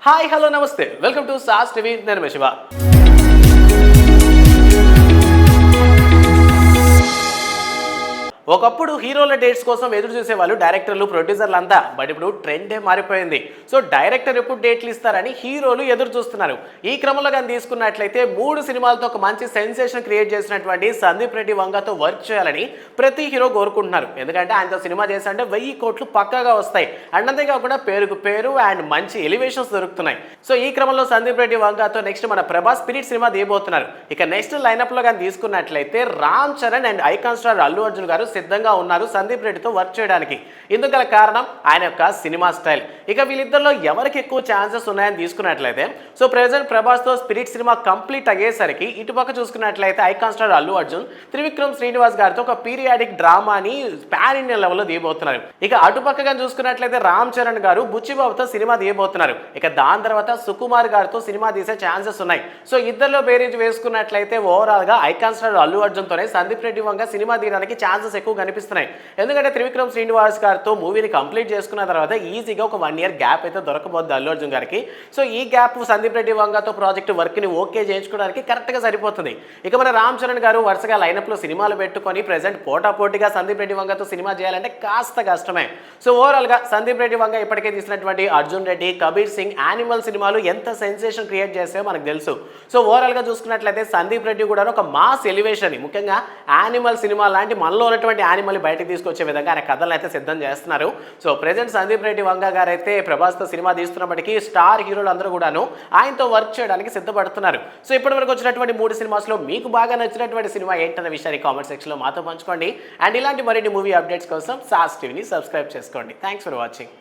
Hi hello నమస్తే welcome to sauce TV నేను శివ. ఒకప్పుడు హీరోల డేట్స్ కోసం ఎదురు చూసేవాళ్ళు డైరెక్టర్లు ప్రొడ్యూసర్లు అంతా. బట్ ఇప్పుడు ట్రెండే మారిపోయింది. సో డైరెక్టర్ ఎప్పుడు డేట్లు ఇస్తారని హీరోలు ఎదురు చూస్తున్నారు. ఈ క్రమంలో కానీ తీసుకున్నట్లయితే 3 సినిమాలతో ఒక మంచి సెన్సేషన్ క్రియేట్ చేసినటువంటి సందీప్ రెడ్డి వంగతో వర్క్ చేయాలని ప్రతి హీరో కోరుకుంటున్నారు. ఎందుకంటే ఆయనతో సినిమా చేశారంటే 1000 కోట్లు పక్కాగా వస్తాయి. అండ్ అంతేకాకుండా పేరుకు పేరు అండ్ మంచి ఎలివేషన్స్ దొరుకుతున్నాయి. సో ఈ క్రమంలో సందీప్ రెడ్డి వంగతో నెక్స్ట్ మన ప్రభాస్ స్పిరిట్ సినిమా తీయబోతున్నారు. ఇక నెక్స్ట్ లైనప్ లో కానీ తీసుకున్నట్లయితే Ram Charan and icon star Allu Arjun గారు సిద్ధంగా ఉన్నారు సందీప్ రెడ్డితో వర్క్ చేయడానికి. ఇందుకు గల కారణం ఆయన యొక్క సినిమా స్టైల్. ఇక వీళ్ళిద్దరిలో ఎవరికి ఎక్కువ ఛాన్సెస్ ఉన్నాయని తీసుకున్నట్లయితే సో ప్రెజెంట్ ప్రభాస్ తో స్పిరిట్ సినిమా కంప్లీట్ అయ్యేసరికి ఇటుపక్క చూసుకున్నట్లయితే ఐకాన్ స్టార్ అల్లు అర్జున్ త్రివిక్రమ్ శ్రీనివాస్ గారితో ఒక పీరియాడిక్ డ్రామాని పాన్ ఇండియా లెవెల్లో తీయబోతున్నారు. ఇక అటుపక్కగా చూసుకున్నట్లయితే రామ్ చరణ్ గారు బుచ్చిబాబుతో సినిమా తీయబోతున్నారు. ఇక దాని తర్వాత సుకుమార్ గారితో సినిమా తీసే ఛాన్సెస్ ఉన్నాయి. సో ఇద్దరిలో బేరేజ్ వేసుకున్నట్లయితే ఓవరాల్ గా ఐకాన్ స్టార్ అల్లు అర్జున్ తోనే సందీప్ రెడ్డి వంగ సినిమా తీయడానికి ఛాన్సెస్ ఎక్కువ కనిపిస్తున్నాయి. ఎందుకంటే త్రివిక్రమ్ శ్రీనివాస్ గారితో మూవీని కంప్లీట్ చేసుకున్న తర్వాత ఈజీగా ఒక 1 ఇయర్ గ్యాప్ అయితే దొరకబోద్ది అల్లు అర్జున్ గారికి. సో ఈ గ్యాప్ సందీప్ రెడ్డి వంగతో ప్రాజెక్ట్ వర్క్ ని ఓకే చేయించుకోవడానికి కరెక్ట్ గా సరిపోతుంది. ఇక మన రామ్ చరణ్ గారు వరుసగా లైనప్ లో సినిమాలు పెట్టుకొని ప్రెసెంట్ పోటాపోటీగా సందీప్ రెడ్డి వంగతో సినిమా చేయాలంటే కాస్త కష్టమే. సో ఓవరాల్ గా సందీప్ రెడ్డి వంగ ఇప్పటికే తీసినటువంటి అర్జున్ రెడ్డి, కబీర్ సింగ్, యానిమల్ సినిమాలు ఎంత సెన్సేషన్ క్రియేట్ చేస్తాయో మనకు తెలుసు. సో ఓవరాల్ గా చూసుకున్నట్లయితే సందీప్ రెడ్డి కూడా ఒక మాస్ ఎలివేషన్, ముఖ్యంగా యానిమల్ సినిమా లాంటి మనలో ఉన్నటువంటి యానిమల్ బయటకు తీసుకొచ్చే విధంగా ఆయన కథలను అయితే సిద్ధం చేస్తున్నారు. సో ప్రెజెంట్ సందీప్ రెడ్డి వంగ గారు అయితే ప్రభాస్తో సినిమా తీస్తున్నప్పటికీ స్టార్ హీరోలు అందరూ కూడాను ఆయనతో వర్క్ చేయడానికి సిద్ధపడుతున్నారు. సో ఇప్పటి వరకు వచ్చినటువంటి 3 సినిమాస్లో మీకు బాగా నచ్చినటువంటి సినిమా ఏంటన్న విషయాన్ని కామెంట్ సెక్షన్లో మాతో పంచుకోండి. అండ్ ఇలాంటి మరిన్ని మూవీ అప్డేట్స్ కోసం సాస్ టీవీని సబ్స్క్రైబ్ చేసుకోండి. Thanks for watching.